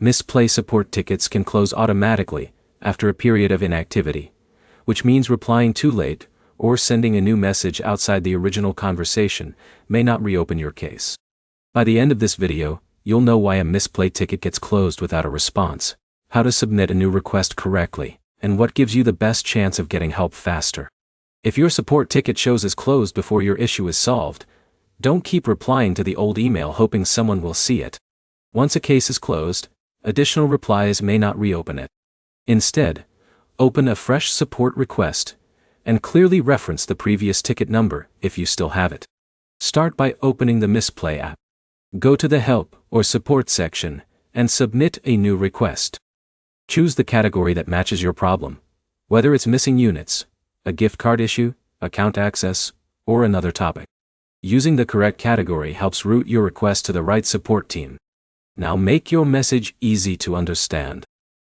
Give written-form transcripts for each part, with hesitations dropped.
Misplay support tickets can close automatically after a period of inactivity, which means replying too late or sending a new message outside the original conversation may not reopen your case. By the end of this video, you'll know why a misplay ticket gets closed without a response, how to submit a new request correctly, and what gives you the best chance of getting help faster. If your support ticket shows as closed before your issue is solved, don't keep replying to the old email hoping someone will see it. Once a case is closed, additional replies may not reopen it. Instead, open a fresh support request and clearly reference the previous ticket number if you still have it. Start by opening the Mistplay app. Go to the Help or Support section and submit a new request. Choose the category that matches your problem, whether it's missing units, a gift card issue, account access, or another topic. Using the correct category helps route your request to the right support team. Now make your message easy to understand.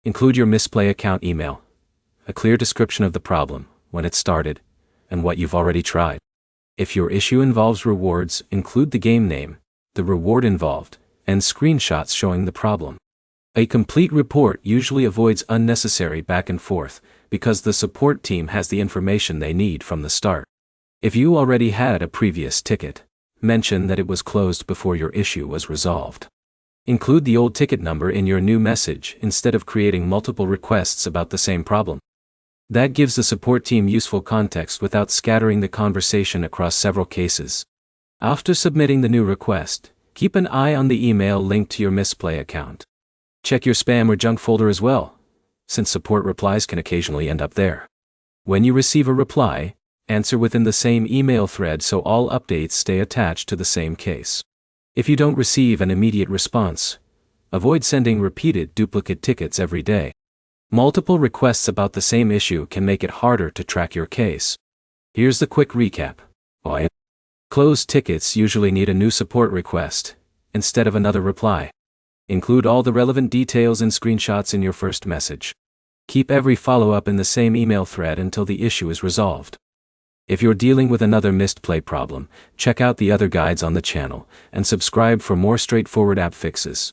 Include your Mistplay account email, a clear description of the problem, when it started, and what you've already tried. If your issue involves rewards, include the game name, the reward involved, and screenshots showing the problem. A complete report usually avoids unnecessary back and forth because the support team has the information they need from the start. If you already had a previous ticket, mention that it was closed before your issue was resolved. Include the old ticket number in your new message instead of creating multiple requests about the same problem. That gives the support team useful context without scattering the conversation across several cases. After submitting the new request, keep an eye on the email linked to your Mistplay account. Check your spam or junk folder as well, since support replies can occasionally end up there. When you receive a reply, answer within the same email thread so all updates stay attached to the same case. If you don't receive an immediate response, avoid sending repeated duplicate tickets every day. Multiple requests about the same issue can make it harder to track your case. Here's the quick recap. Closed tickets usually need a new support request, instead of another reply. Include all the relevant details and screenshots in your first message. Keep every follow-up in the same email thread until the issue is resolved. If you're dealing with another Mistplay problem, check out the other guides on the channel and subscribe for more straightforward app fixes.